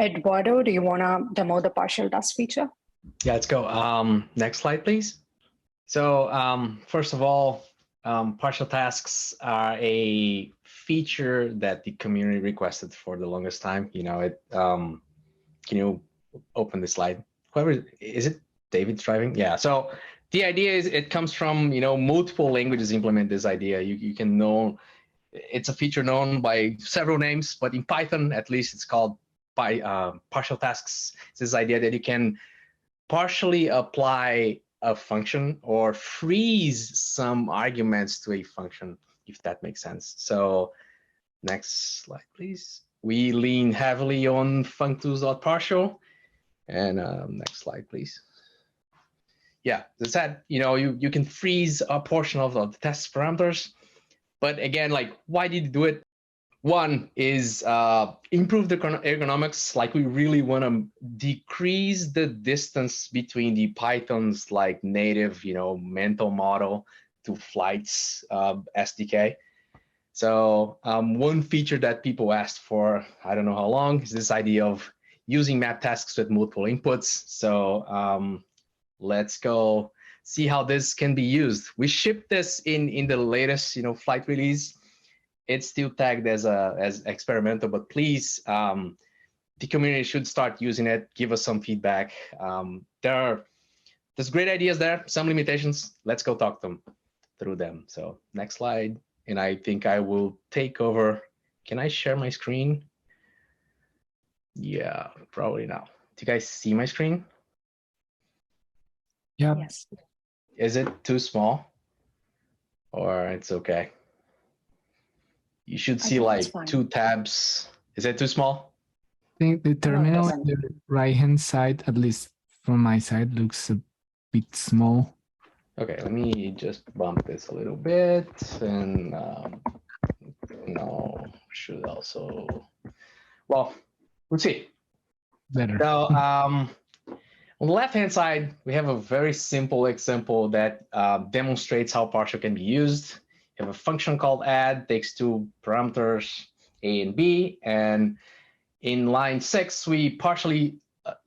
Eduardo, do you want to demo the partial task feature? Yeah, let's go. Next slide, please. So first of all, partial tasks are a feature that the community requested for the longest time. Can you open the slide? Whoever is it? David's driving. Yeah. So the idea is it comes from multiple languages implement this idea. You can know it's a feature known by several names, but in Python at least it's called partial tasks. It's this idea that you can partially apply a function or freeze some arguments to a function, if that makes sense. So next slide, please. We lean heavily on functools.partial. And next slide, please. Yeah, as I said, you can freeze a portion of the test parameters. But again, like, why did you do it? One is improve the ergonomics. Like, we really want to decrease the distance between the Python's like native, mental model to Flyte's SDK. So one feature that people asked for, I don't know how long, is this idea of using map tasks with multiple inputs. So let's go see how this can be used. We shipped this in the latest Flyte release. It's still tagged as experimental, but please, the community should start using it. Give us some feedback. There's great ideas there, some limitations. Let's go talk them through them. So next slide. And I think I will take over. Can I share my screen? Yeah, probably now. Do you guys see my screen? Yeah. Yes. Is it too small? Or it's okay? You should see like 2 tabs. Is it too small? I think the terminal on the right-hand side, at least from my side, looks a bit small. Okay, let me just bump this a little bit, and no, should also, well, let's see. Better. So on the left-hand side, we have a very simple example that demonstrates how partial can be used. You have a function called add, takes 2 parameters, A and B, and in line 6, we partially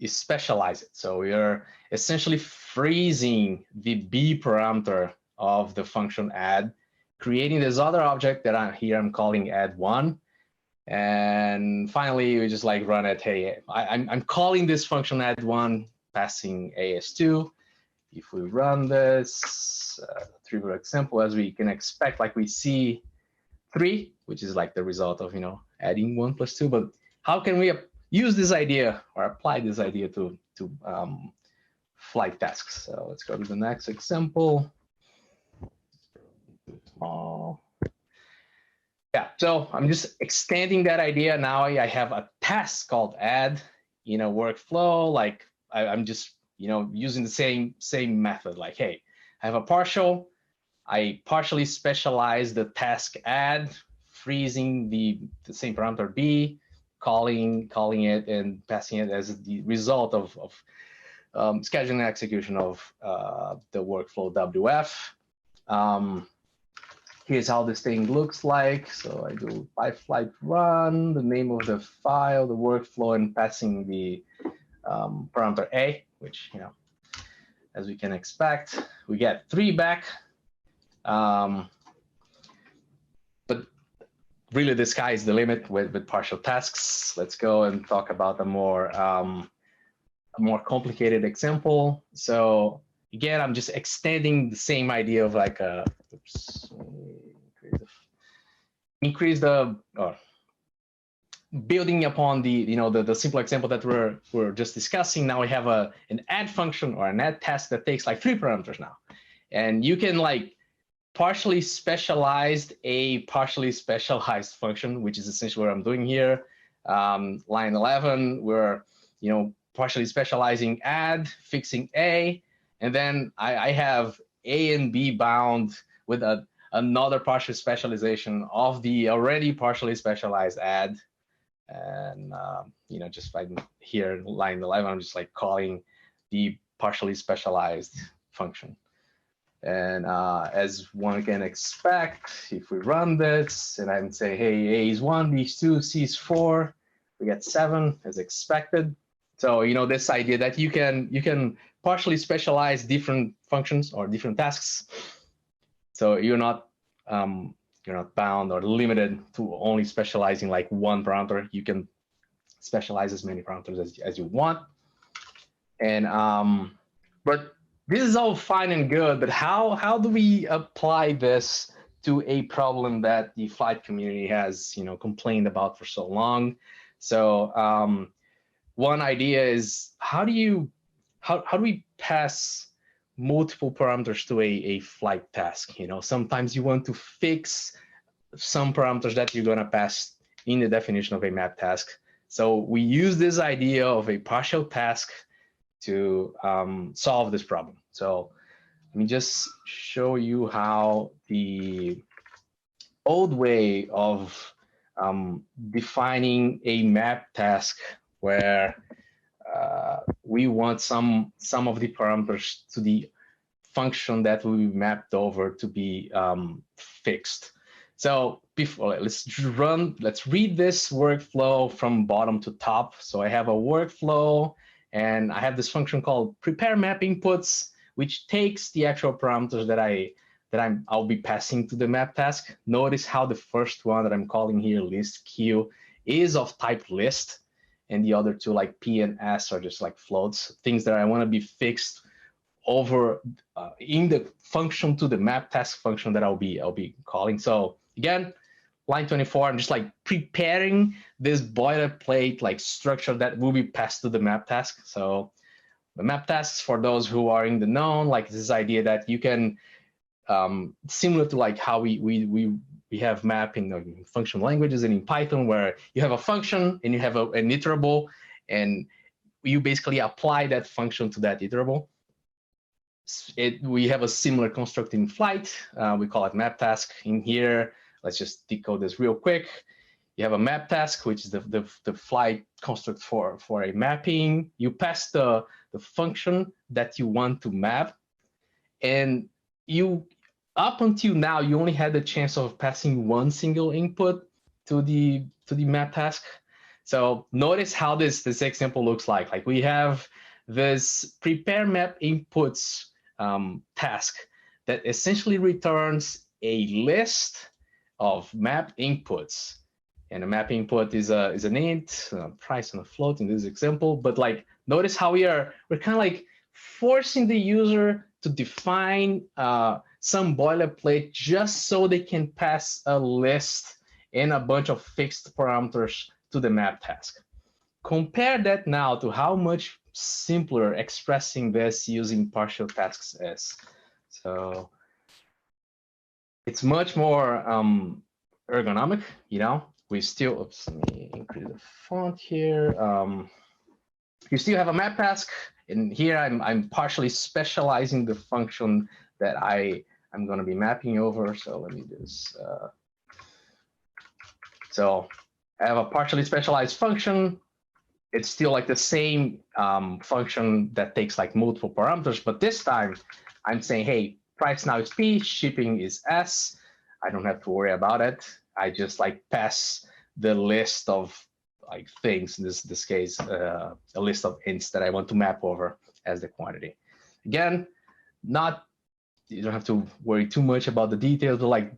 specialize it. So we are essentially freezing the B parameter of the function add, creating this other object that I'm calling add1. And finally, we just like run it. Hey, I'm calling this function add1, passing AS2. If we run this trivial example, as we can expect, like we see 3, which is like the result of adding 1 plus 2. But how can we use this idea or apply this idea to Flyte tasks? So let's go to the next example. Yeah, so I'm just extending that idea. Now I have a task called add, workflow. Like I'm just using the same method. Like, hey, I have a partial. I partially specialize the task add, freezing the same parameter B, calling it and passing it as the result of scheduling and execution of the workflow WF. Here's how this thing looks like. So I do Flyte run, the name of the file, the workflow, and passing the parameter A, which, as we can expect, we get 3 back. But really, the sky is the limit with partial tasks. Let's go and talk about a more complicated example. So again, I'm just extending the same idea of like building upon the simple example that we're just discussing. Now we have an add function or an add task that takes like 3 parameters now, and you can like partially specialized a partially specialized function, which is essentially what I'm doing here. Line 11, we're partially specializing add, fixing A, and then I have A and B bound with another partial specialization of the already partially specialized add. And just like here in line 11, I'm just like calling the partially specialized function. And as one can expect, if we run this and I would say, hey, A is 1, B is 2, C is 4, we get 7 as expected. So, you know, this idea that you can partially specialize different functions or different tasks. So you're not bound or limited to only specializing like one parameter. You can specialize as many parameters as you want. And but this is all fine and good, but how do we apply this to a problem that the Flyte community has, you know, complained about for so long? So one idea is how do we pass multiple parameters to a Flyte task? You know, sometimes you want to fix some parameters that you're gonna pass in the definition of a map task. So we use this idea of a partial task to solve this problem. So let me just show you how the old way of defining a map task where we want some of the parameters to the function that will be mapped over to be fixed. So before let's read this workflow from bottom to top. So I have a workflow and I have this function called prepare map inputs, which takes the actual parameters that I'll be passing to the map task. Notice how the first one that I'm calling here list Q is of type list, and the other two like P and S are just like floats, things that I want to be fixed over in the function to the map task function that I'll be calling. So again, line 24, I'm just like preparing this boilerplate like structure that will be passed to the map task. So the map tasks, for those who are in the know, like this idea that you can similar to like how we have map in functional languages and in Python, where you have a function and you have an iterable, and you basically apply that function to that iterable. We have a similar construct in Flyte. We call it map task. In here, let's just decode this real quick. You have a map task, which is the Flyte construct for a mapping. You pass the function that you want to map, and you up until now you only had the chance of passing one single input to the map task. So notice how this example looks like. Like we have this prepare map inputs task that essentially returns a list of map inputs, and a map input is an int, price and a float in this example. But like notice how we're kind of like forcing the user to define some boilerplate just so they can pass a list and a bunch of fixed parameters to the map task. Compare that now to how much simpler expressing this using partial tasks is. So it's much more ergonomic, you know. We still, oops, let me increase the font here. You still have a map task, and here I'm partially specializing the function that I'm going to be mapping over. So let me do this. So I have a partially specialized function. It's still like the same function that takes like multiple parameters, but this time I'm saying, hey, price now is P, shipping is S. I don't have to worry about it. I just like pass the list of like things, in this case, a list of ints that I want to map over as the quantity. Again, you don't have to worry too much about the details, but like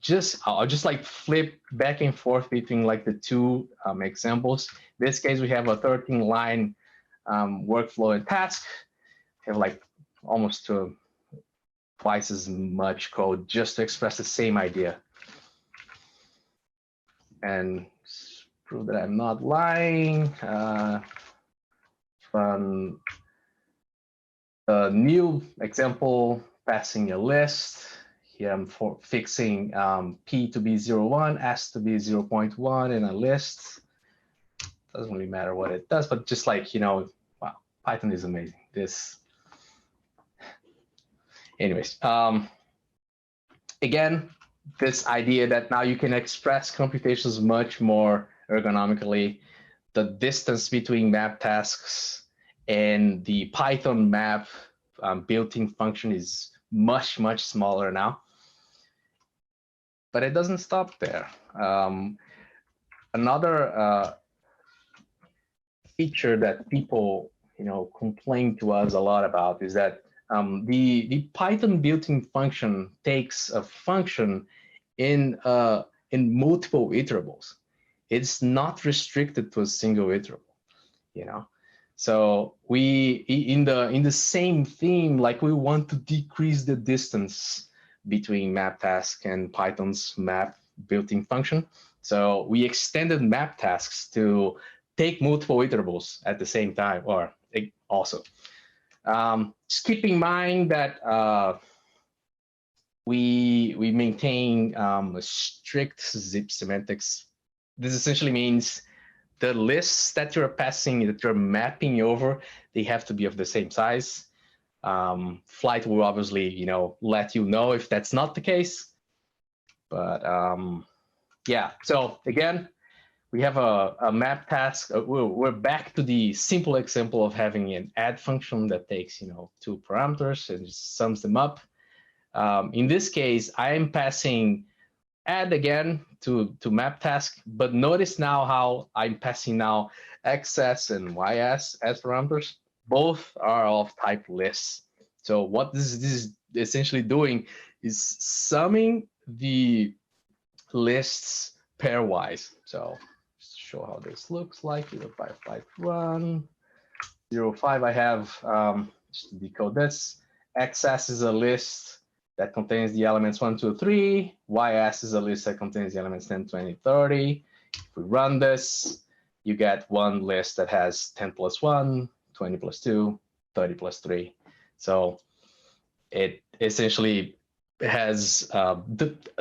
I'll just like flip back and forth between like the two examples. In this case, we have a 13-line workflow and task. We have like almost twice as much code just to express the same idea. And prove that I'm not lying. From a new example, passing a list. Here I'm fixing P to be 0.1, S to be 0.1 in a list. Doesn't really matter what it does, but just like, you know, wow, Python is amazing. Anyways, again, this idea that now you can express computations much more ergonomically. The distance between map tasks and the Python map built-in function is much smaller now. But it doesn't stop there. Another feature that people, complain to us a lot about is that the Python built-in function takes a function in multiple iterables. It's not restricted to a single iterable. So we in the same theme, like we want to decrease the distance between map task and Python's map built-in function. So we extended map tasks to take multiple iterables at the same time, or also. Just keep in mind that we maintain a strict zip semantics. This essentially means the lists that you're passing, that you're mapping over, they have to be of the same size. Flyte will obviously, let you know if that's not the case. But yeah, so again, we have a map task. We're back to the simple example of having an add function that takes, 2 parameters and just sums them up. In this case, I am passing add again to map task, but notice now how I'm passing now xs and ys as parameters. Both are of type lists. So what this is essentially doing is summing the lists pairwise. So just show how this looks like. 05 Flyte run 05. I have just to decode this. xs is a list that contains the elements 1, 2, 3. Ys is a list that contains the elements 10, 20, 30. If we run this, you get one list that has 10 plus 1, 20 plus 2, 30 plus 3. So it essentially has a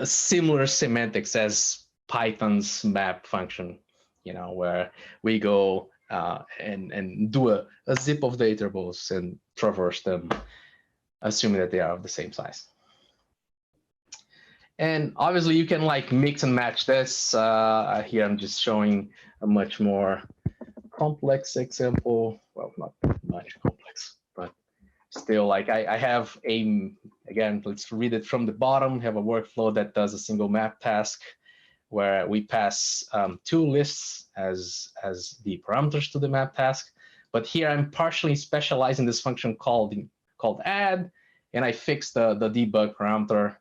similar semantics as Python's map function, where we go and do a zip of the iterables and traverse them, assuming that they are of the same size. And obviously you can like mix and match this. Here I'm just showing a much more complex example. Well, not much complex, but still like I have again, let's read it from the bottom. Have a workflow that does a single map task where we pass 2 lists as the parameters to the map task. But here I'm partially specializing this function called add, and I fix the debug parameter.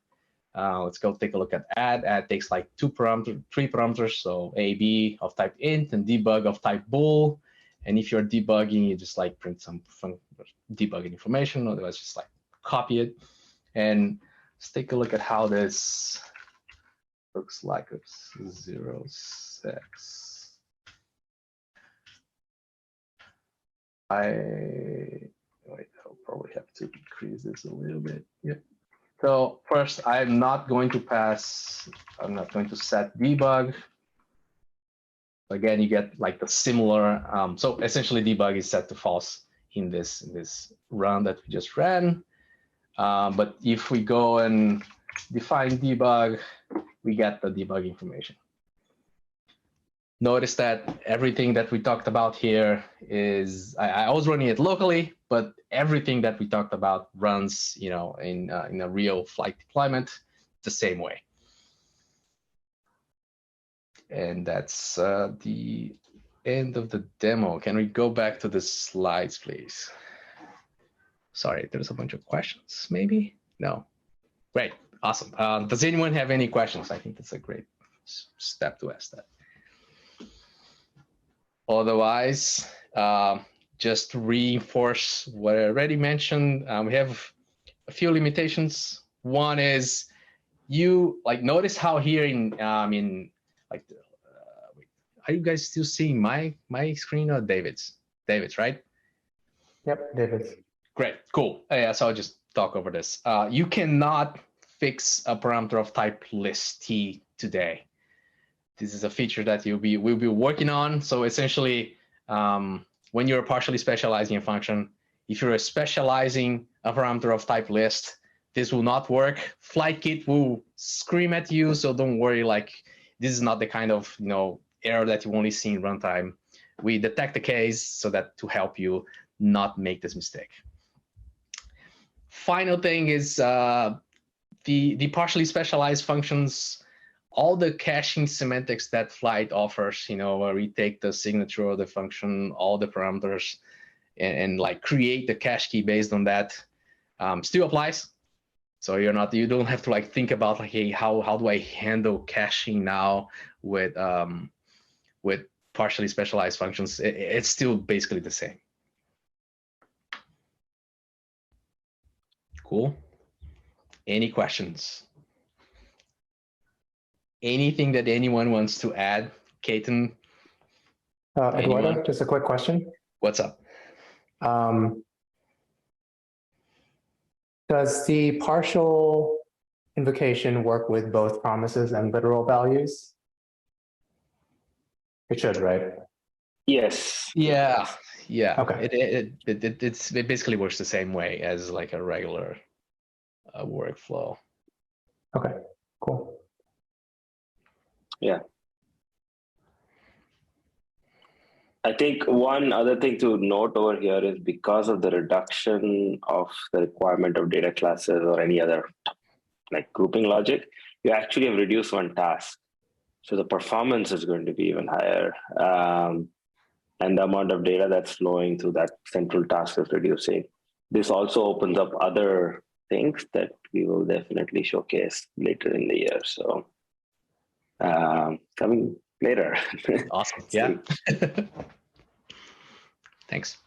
Let's go take a look at add. Add takes like 3 parameters, so a, b of type int and debug of type bool. And if you're debugging, you just like print some debugging information, otherwise just like copy it. And let's take a look at how this looks like. It's 06. I'll probably have to decrease this a little bit. Yep. So first, I'm not going to set debug. Again, you get like the similar. So essentially, debug is set to false in this run that we just ran. But if we go and define debug, we get the debug information. Notice that everything that we talked about here is, I was running it locally, but everything that we talked about runs, in a real Flyte deployment the same way. And that's the end of the demo. Can we go back to the slides, please? Sorry, there's a bunch of questions, maybe? No. Great, awesome. Does anyone have any questions? I think that's a great step to ask that. Otherwise, just to reinforce what I already mentioned, we have a few limitations. One is notice how here are you guys still seeing my screen or David's? David's, right? Yep, David's. Great, cool. Yeah, so I'll just talk over this. You cannot fix a parameter of type list t today. This is a feature that we'll be working on. So essentially, when you're partially specializing a function, if you're specializing a parameter of type list, this will not work. Flytekit will scream at you, so don't worry. Like, this is not the kind of error that you only see in runtime. We detect the case so that to help you not make this mistake. Final thing is the partially specialized functions all the caching semantics that Flyte offers, where we take the signature of the function, all the parameters, and like create the cache key based on that, still applies. So you don't have to like think about like, hey, how do I handle caching now with partially specialized functions? It's still basically the same. Cool. Any questions? Anything that anyone wants to add? Keaton? Eduardo, just a quick question. What's up? Does the partial invocation work with both promises and literal values? It should, right? Yes. Yeah. Okay. It basically works the same way as like a regular workflow. Okay, cool. Yeah. I think one other thing to note over here is because of the reduction of the requirement of data classes or any other like grouping logic, you actually have reduced one task. So the performance is going to be even higher. And the amount of data that's flowing through that central task is reducing. This also opens up other things that we will definitely showcase later in the year. So coming later. Awesome. Yeah. Thanks.